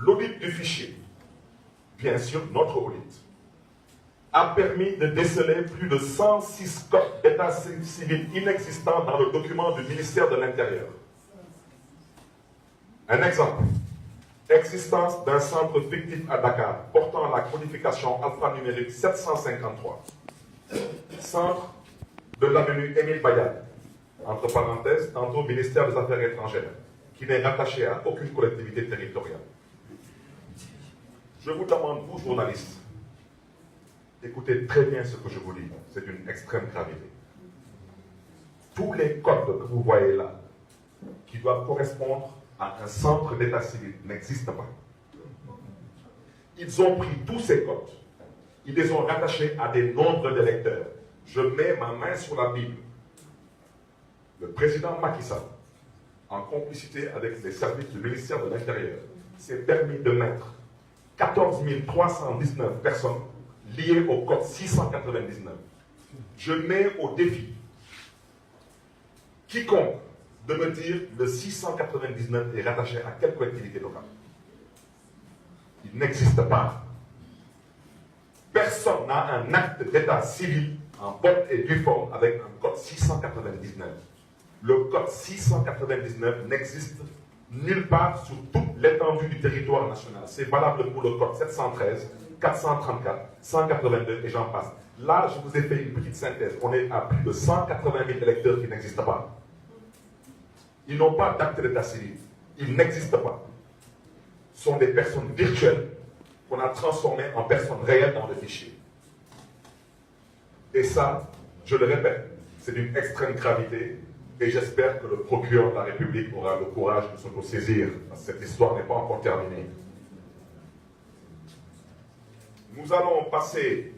L'audit du fichier, bien sûr, notre audit, a permis de déceler plus de 106 codes d'état civil inexistants dans le document du ministère de l'Intérieur. Un exemple, existence d'un centre fictif à Dakar portant la codification alphanumérique 753, centre de l'avenue Émile Bayad, entre parenthèses, tantôt ministère des Affaires étrangères, qui n'est rattaché à aucune collectivité territoriale. Je vous demande, vous journalistes, écoutez très bien ce que je vous dis, c'est d'une extrême gravité. Tous les codes que vous voyez là, qui doivent correspondre à un centre d'état civil, n'existent pas. Ils ont pris tous ces codes, ils les ont rattachés à des nombres d'électeurs. Je mets ma main sur la Bible. Le président Macky Sall, en complicité avec les services du ministère de l'Intérieur, s'est permis de mettre 14 319 personnes liées au code 699. Je mets au défi quiconque de me dire le 699 est rattaché à quelle collectivité locale. Il n'existe pas. Personne n'a un acte d'état civil en bonne et due forme avec un code 699. Le code 699 n'existe nulle part sur toute l'étendue du territoire national. C'est valable pour le code 713, 434, 182 et j'en passe. Là, je vous ai fait une petite synthèse. On est à plus de 180 000 électeurs qui n'existent pas. Ils n'ont pas d'acte d'état civil. Ils n'existent pas. Ce sont des personnes virtuelles qu'on a transformées en personnes réelles dans le fichier. Et ça, je le répète, c'est d'une extrême gravité. Et j'espère que le procureur de la République aura le courage de se saisir, parce que cette histoire n'est pas encore terminée. Nous allons passer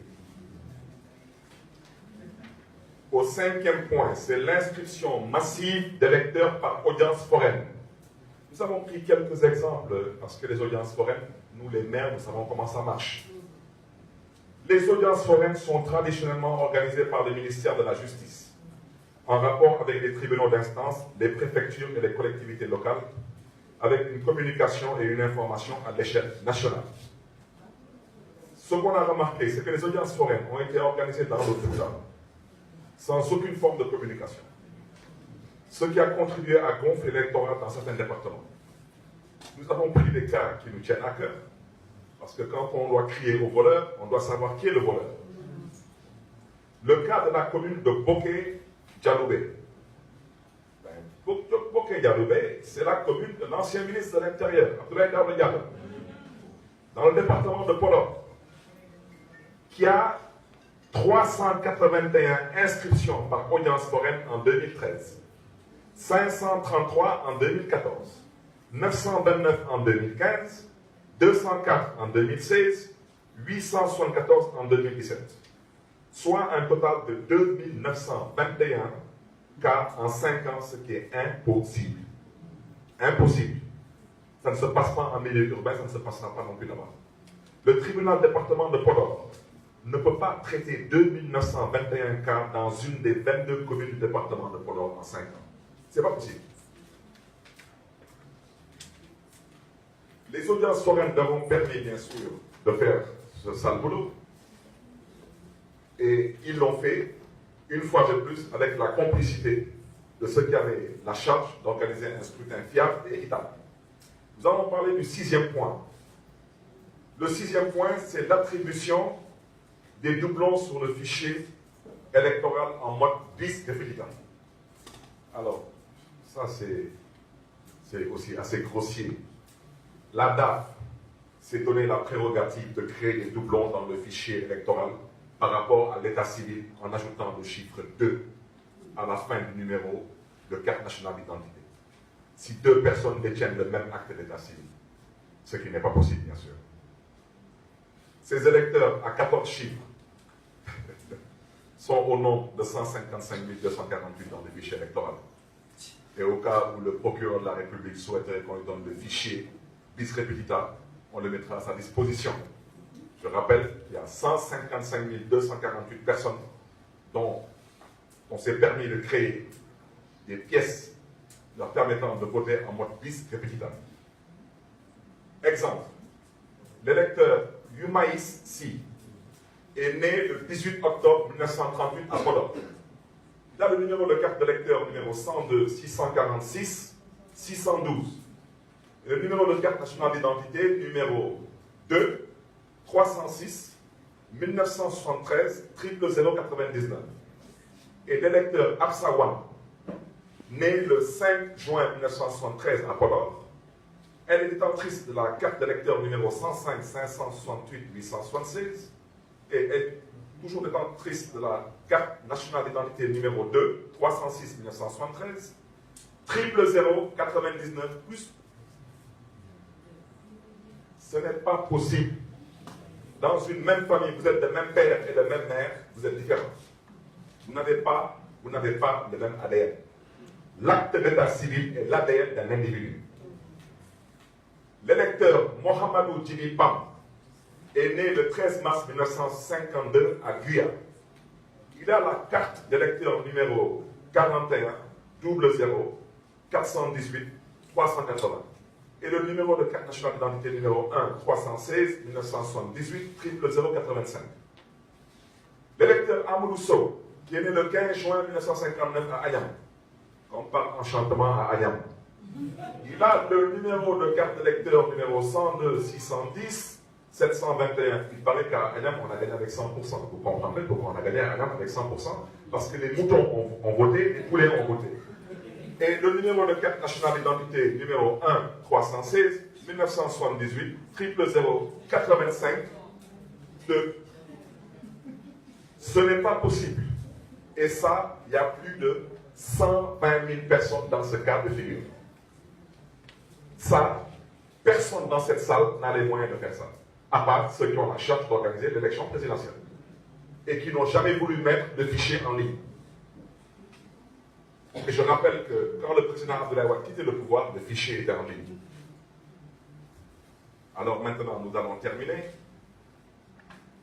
au 5e point, c'est l'inscription massive d'électeurs par audience foraine. Nous avons pris quelques exemples, parce que les audiences foraines, nous les maires, nous savons comment ça marche. Les audiences foraines sont traditionnellement organisées par le ministère de la Justice, en rapport avec les tribunaux d'instance, les préfectures et les collectivités locales, avec une communication et une information à l'échelle nationale. Ce qu'on a remarqué, c'est que les audiences foraines ont été organisées dans le Fouta, sans aucune forme de communication, ce qui a contribué à gonfler l'électorat dans certains départements. Nous avons pris des cas qui nous tiennent à cœur, parce que quand on doit crier au voleur, on doit savoir qui est le voleur. Le cas de la commune de Boké-Dialoubé. Boké-Dialoubé, c'est la commune de l'ancien ministre de l'Intérieur, Abdoulaye Daouda Diallo, dans le département de Podor, qui a 381 inscriptions par audience foraine en 2013, 533 en 2014, 929 en 2015, 204 en 2016, 874 en 2017, soit un total de 2921 cas en 5 ans, ce qui est impossible. Impossible. Ça ne se passe pas en milieu urbain, ça ne se passera pas non plus là-bas. Le tribunal département de Podor ne peut pas traiter 2921 cas dans une des 22 communes du département de Podor en 5 ans. Ce n'est pas possible. Les audiences foraines leur ont permis, bien sûr, de faire ce sale boulot. Et ils l'ont fait, une fois de plus, avec la complicité de ceux qui avaient la charge d'organiser un scrutin fiable et équitable. Nous allons parler du 6e point. Le 6e point, c'est l'attribution des doublons sur le fichier électoral en mode bis repetitif. Alors, ça c'est aussi assez grossier. La DAF s'est donné la prérogative de créer des doublons dans le fichier électoral par rapport à l'état civil en ajoutant le chiffre 2 à la fin du numéro de carte nationale d'identité. Si 2 personnes détiennent le même acte d'état civil, ce qui n'est pas possible, bien sûr. Ces électeurs à 14 chiffres sont au nombre de 155 248 dans le fichier électoral. Et au cas où le procureur de la République souhaiterait qu'on lui donne le fichier bis repetita, on le mettra à sa disposition. Je rappelle qu'il y a 155 248 personnes dont on s'est permis de créer des pièces leur permettant de voter en mode bis repetita. Exemple, l'électeur Yumaïs Si est né le 18 octobre 1938 à Podor. Il a le numéro de carte d'électeur numéro 102 646 612. Et le numéro de carte nationale d'identité numéro 2 306 1973 00099. Et l'électeur Absawan, né le 5 juin 1973 à Podor. Elle est détentrice de la carte d'électeur numéro 105 568 876 et est toujours détentrice de la carte nationale d'identité numéro 2 306 1973 00099 plus. Ce n'est pas possible. Dans une même famille, vous êtes de même père et de même mère, vous êtes différents. Vous n'avez pas le même ADN. L'acte d'état civil est l'ADN d'un individu. L'électeur Mohamedou Djibi Pam est né le 13 mars 1952 à Guyane. Il a la carte d'électeur numéro 41 00 418 380 et le numéro de carte nationale d'identité numéro 1 316 1978 00085. L'électeur Amadou Sow, qui est né le 15 juin 1959 à Ayam. On parle enchantement à Ayam. Il a le numéro de carte d'électeur numéro 102 610 721. Il paraît qu'à Ayam, on a gagné avec 100%. Vous comprendrez pourquoi on a gagné à Ayam avec 100%? Parce que les moutons ont voté, les poulets ont voté. Et le numéro de carte nationale d'identité numéro 1 316 1978 000 85 2. Ce n'est pas possible. Et ça, il y a plus de 120 000 personnes dans ce cas de figure. Ça, personne dans cette salle n'a les moyens de faire ça, à part ceux qui ont la charge d'organiser l'élection présidentielle et qui n'ont jamais voulu mettre de fichier en ligne. Et je rappelle que quand le président Abdoulaye Wade quittait le pouvoir, le fichier était en ligne. Alors maintenant, nous allons terminer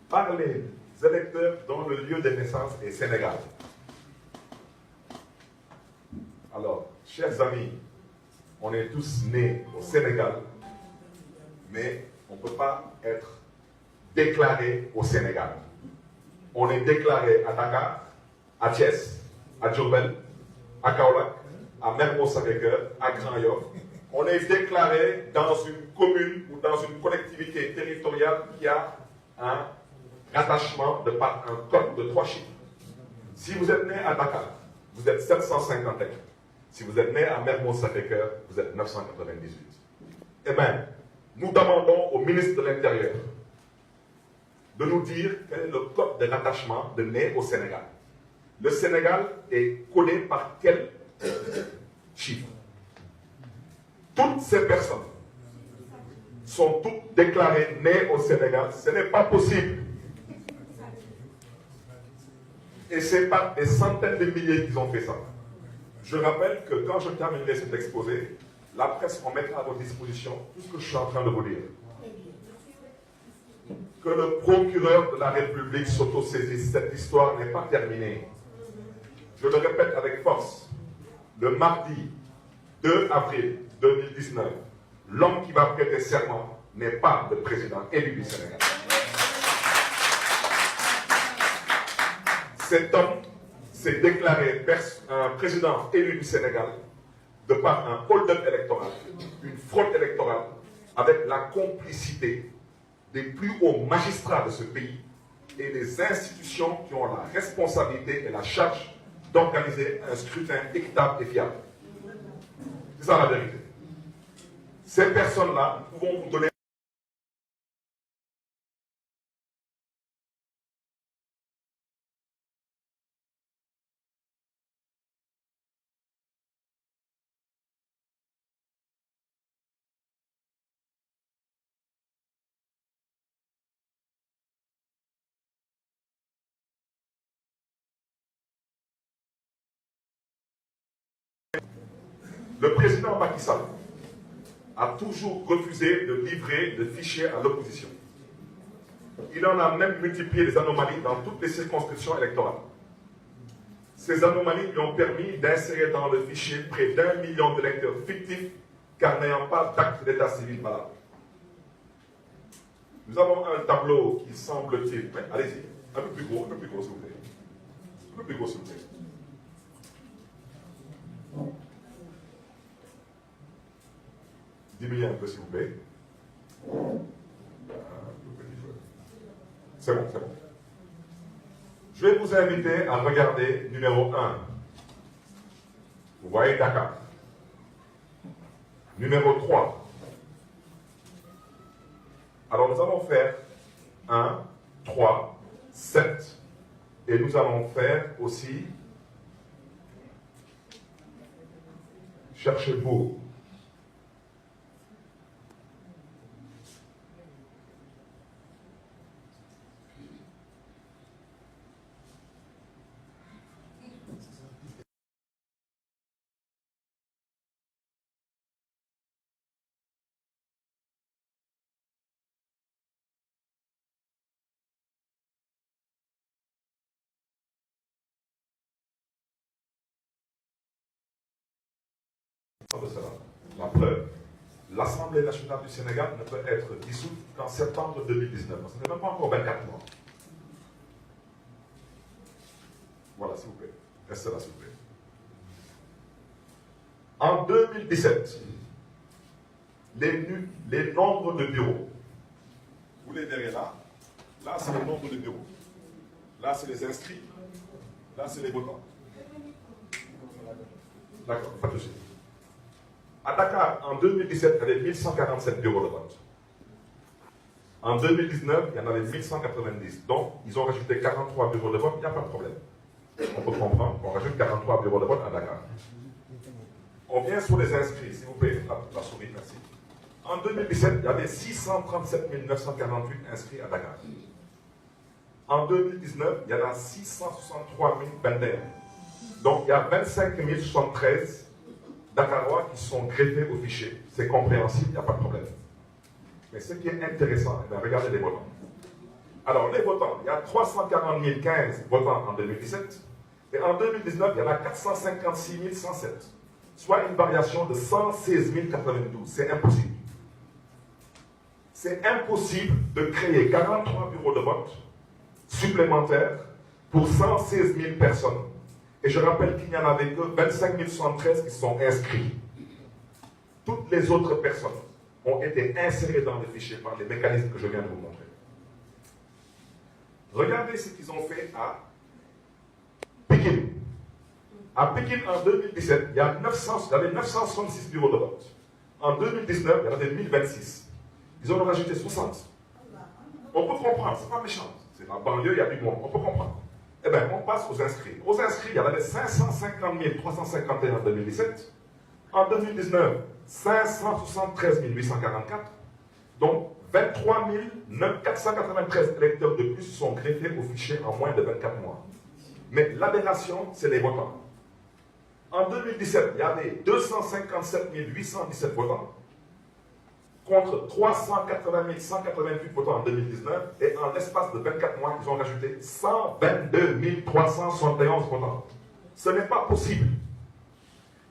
par les électeurs dont le lieu de naissance est Sénégal. Alors, chers amis, on est tous nés au Sénégal, mais on ne peut pas être déclaré au Sénégal. On est déclaré à Dakar, à Thiès, à Diourbel, à Kaolack, à Mermoz-Sacré-Cœur, à Grand-Yoff. On est déclaré dans une commune ou dans une collectivité territoriale qui a un rattachement de par un code de 3 chiffres. Si vous êtes né à Dakar, vous êtes 751. Si vous êtes né à Mermoz-Sacré-Cœur, vous êtes 998. Eh bien, nous demandons au ministre de l'Intérieur de nous dire quel est le code de rattachement de né au Sénégal. Le Sénégal est codé par quel chiffre? Toutes ces personnes sont toutes déclarées nées au Sénégal. Ce n'est pas possible. Et c'est par des centaines de milliers qu'ils ont fait ça. Je rappelle que quand je terminerai cet exposé, la presse en mettra à votre disposition tout ce que je suis en train de vous dire. Que le procureur de la République s'autosaisisse. Cette histoire n'est pas terminée. Je le répète avec force. Le mardi 2 avril 2019, l'homme qui va prêter serment n'est pas le président élu du Sénégal. Cet homme s'est déclaré un président élu du Sénégal de par un hold-up électoral, une fraude électorale, avec la complicité des plus hauts magistrats de ce pays et des institutions qui ont la responsabilité et la charge d'organiser un scrutin équitable et fiable. C'est ça la vérité. Ces personnes-là, nous pouvons vous donner le président Macky Sall a toujours refusé de livrer de fichiers à l'opposition. Il en a même multiplié les anomalies dans toutes les circonscriptions électorales. Ces anomalies lui ont permis d'insérer dans le fichier près d'1 million d'électeurs fictifs car n'ayant pas d'acte d'état civil valable. Nous avons un tableau qui semble-t-il... Allez-y, un peu plus gros, s'il vous plaît. Un peu plus gros, s'il vous plaît. Diminuez un peu, s'il vous plaît. C'est bon, c'est bon. Je vais vous inviter à regarder numéro 1. Vous voyez Dakar. Numéro 3. Alors nous allons faire 1, 3, 7. Et nous allons faire aussi Cherchebourg. De cela. La preuve, l'Assemblée nationale du Sénégal ne peut être dissoute qu'en septembre 2019. Ce n'est même pas encore 24 mois. Voilà, s'il vous plaît. Restez là, s'il vous plaît. En 2017, les nombres de bureaux. Vous les verrez là. Là, c'est le nombre de bureaux. Là, c'est les inscrits. Là, c'est les votants. D'accord, pas de souci. À Dakar, en 2017, il y avait 1147 bureaux de vote. En 2019, il y en avait 1190. Donc, ils ont rajouté 43 bureaux de vote, il n'y a pas de problème. On peut comprendre qu'on rajoute 43 bureaux de vote à Dakar. On vient sur les inscrits, s'il vous plaît, la souris, merci. En 2017, il y avait 637 948 inscrits à Dakar. En 2019, il y en a 663 021. Donc, il y a 25 073 Dakarois qui sont greffés au fichier. C'est compréhensible, il n'y a pas de problème. Mais ce qui est intéressant, regardez les votants. Alors, les votants, il y a 340 015 votants en 2017, et en 2019, il y en a 456 107, soit une variation de 116 092. C'est impossible. C'est impossible de créer 43 bureaux de vote supplémentaires pour 116 000 personnes. Et je rappelle qu'il n'y en avait que 25 073 qui sont inscrits. Toutes les autres personnes ont été insérées dans le fichier par les mécanismes que je viens de vous montrer. Regardez ce qu'ils ont fait à Pékin. À Pékin, en 2017, il y avait 966 bureaux de vote. En 2019, il y en avait 1026. Ils en ont rajouté 60. On peut comprendre, c'est pas méchant. C'est la banlieue, il y a du monde, on peut comprendre. Eh bien, on passe aux inscrits. Aux inscrits, il y en avait 550 351 en 2017. En 2019, 573 844. Donc, 23 493 électeurs de plus sont greffés au fichier en moins de 24 mois. Mais l'aberration, c'est les votants. En 2017, il y avait 257 817 votants contre 380 188 votants en 2019, et en l'espace de 24 mois, ils ont rajouté 122 371 votants. Ce n'est pas possible.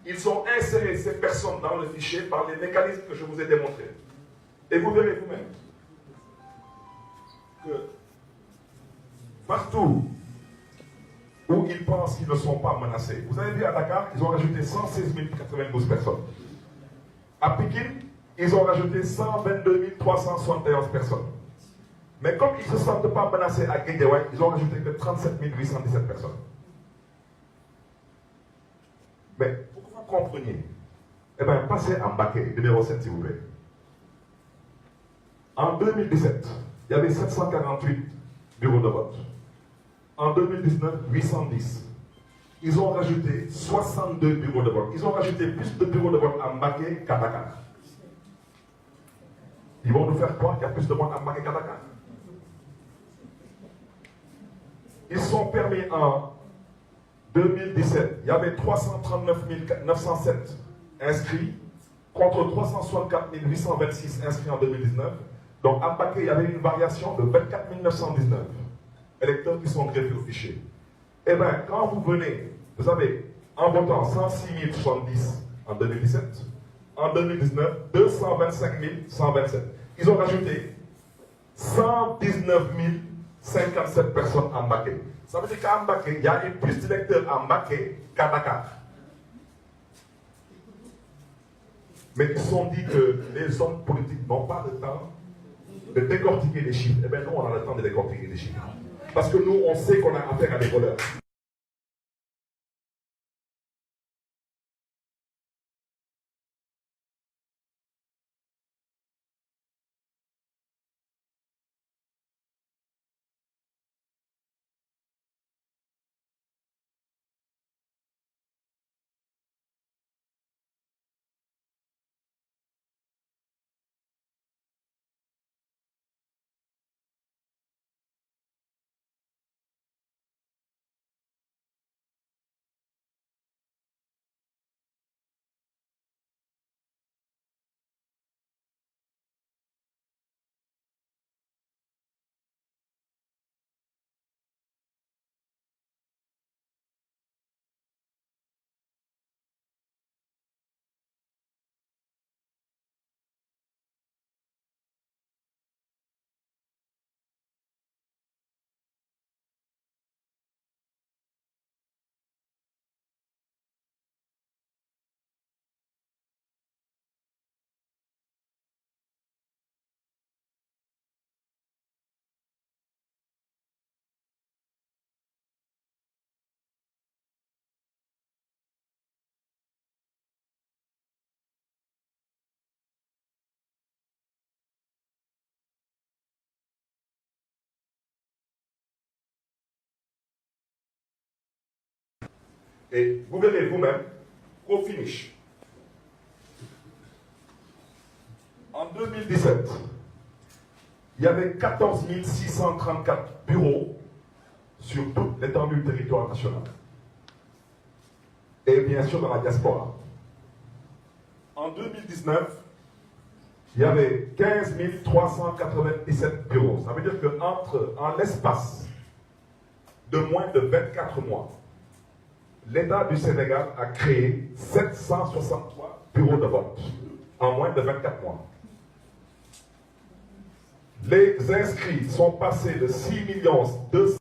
Ils ont inséré ces personnes dans le fichier par les mécanismes que je vous ai démontrés. Et vous verrez vous-même que partout où ils pensent qu'ils ne sont pas menacés, vous avez vu à Dakar, ils ont rajouté 116 092 personnes. À Pékin, ils ont rajouté 122 371 personnes. Mais comme ils ne se sentent pas menacés à Guédiawaye, ils ont rajouté que 37 817 personnes. Mais pour que vous compreniez, eh bien, passez en Baké, numéro 7, s'il vous plaît. En 2017, il y avait 748 bureaux de vote. En 2019, 810. Ils ont rajouté 62 bureaux de vote. Ils ont rajouté plus de bureaux de vote à Baké qu'à Dakar. Ils vont nous faire croire qu'il y a plus de monde à Baké qu'à Dakar. Ils sont permis en 2017. Il y avait 339 907 inscrits contre 364 826 inscrits en 2019. Donc à Baké, il y avait une variation de 24 919 électeurs qui sont greffés au fichier. Eh bien, quand vous venez, vous avez en votant 106 070 en 2017, en 2019, 225 127. Ils ont rajouté 119 057 personnes à Mbaké. Ça veut dire qu'à Mbaké, il y a plus d'électeurs à Mbaké qu'à Dakar. Mais ils se sont dit que les hommes politiques n'ont pas le temps de décortiquer les chiffres. Eh bien, nous, on a le temps de décortiquer les chiffres. Parce que nous, on sait qu'on a affaire à des voleurs. Et vous verrez vous-même qu'au finish, en 2017, il y avait 14 634 bureaux sur toute l'étendue du territoire national. Et bien sûr dans la diaspora. En 2019, il y avait 15 397 bureaux. Ça veut dire qu'en l'espace de moins de 24 mois, l'État du Sénégal a créé 763 bureaux de vote en moins de 24 mois. Les inscrits sont passés de 6 200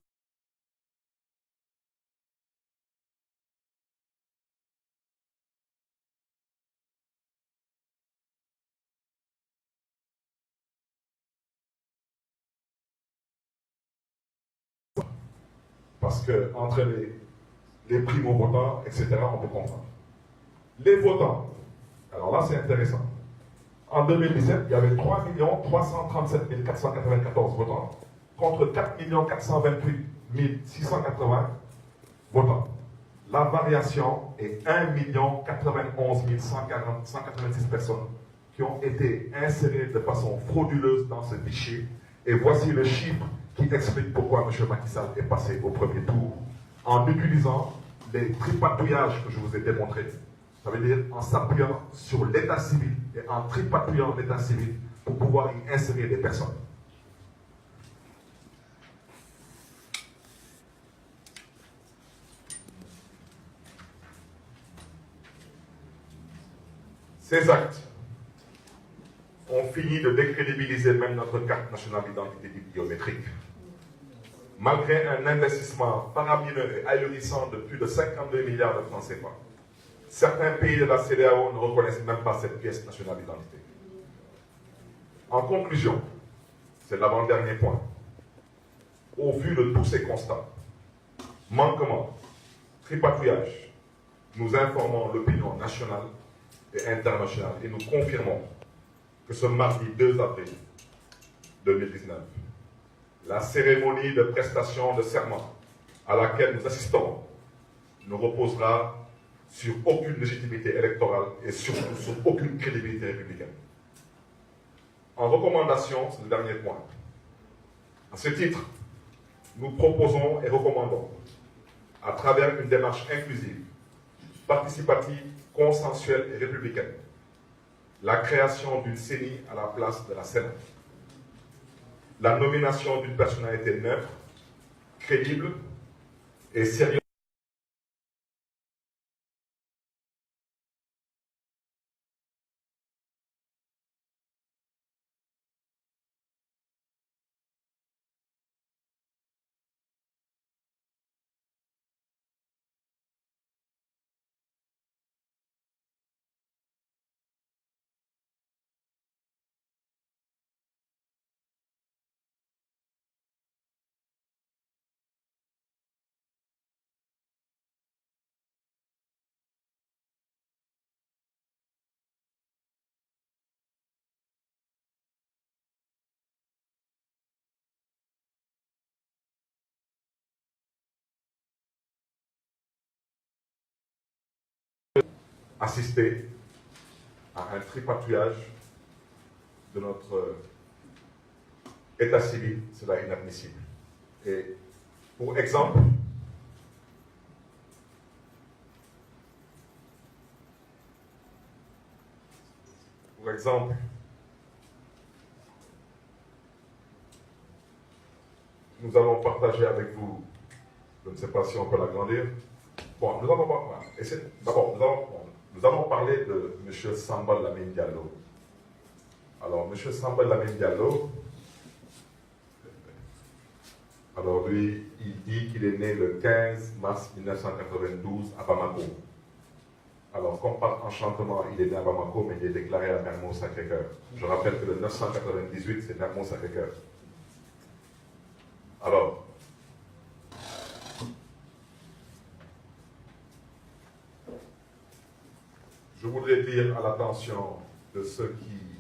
parce que entre les primo-votants, etc., on peut comprendre. Les votants, alors là c'est intéressant. En 2017, il y avait 3 337 494 votants contre 4 428 680 votants. La variation est 1 91 186 personnes qui ont été insérées de façon frauduleuse dans ce fichier. Et voici le chiffre qui explique pourquoi M. Macky Sall est passé au premier tour en utilisant les tripatouillages que je vous ai démontrés. Ça veut dire en s'appuyant sur l'état civil et en tripatouillant l'état civil pour pouvoir y insérer des personnes. Ces actes ont fini de décrédibiliser même notre carte nationale d'identité biométrique. Malgré un investissement faramineux et ahurissant de plus de 52 milliards de francs CFA, certains pays de la CEDEAO ne reconnaissent même pas cette pièce nationale d'identité. En conclusion, c'est l'avant-dernier point. Au vu de tous ces constats, manquements, tripatouillage, nous informons l'opinion nationale et internationale et nous confirmons que ce mardi 2 avril 2019, la cérémonie de prestation de serment à laquelle nous assistons ne reposera sur aucune légitimité électorale et surtout sur aucune crédibilité républicaine. En recommandation, c'est le dernier point. À ce titre, nous proposons et recommandons, à travers une démarche inclusive, participative, consensuelle et républicaine, la création d'une CENI à la place de la Sénat, la nomination d'une personnalité neutre, crédible et sérieuse. assister à un tripatouillage de notre état civil. Cela est inadmissible. Et pour exemple, nous allons partager avec vous, je ne sais pas si on peut l'agrandir. Bon, nous allons parler de M. Samba Lamine Diallo. Alors, M. Samba Lamine Diallo, alors lui, il dit qu'il est né le 15 mars 1992 à Bamako. Alors, comme par enchantement, il est né à Bamako, mais il est déclaré à Mermoz-Sacré-Cœur. Je rappelle que le 998, c'est Mermoz-Sacré-Cœur. Alors, je voudrais dire à l'attention de ceux qui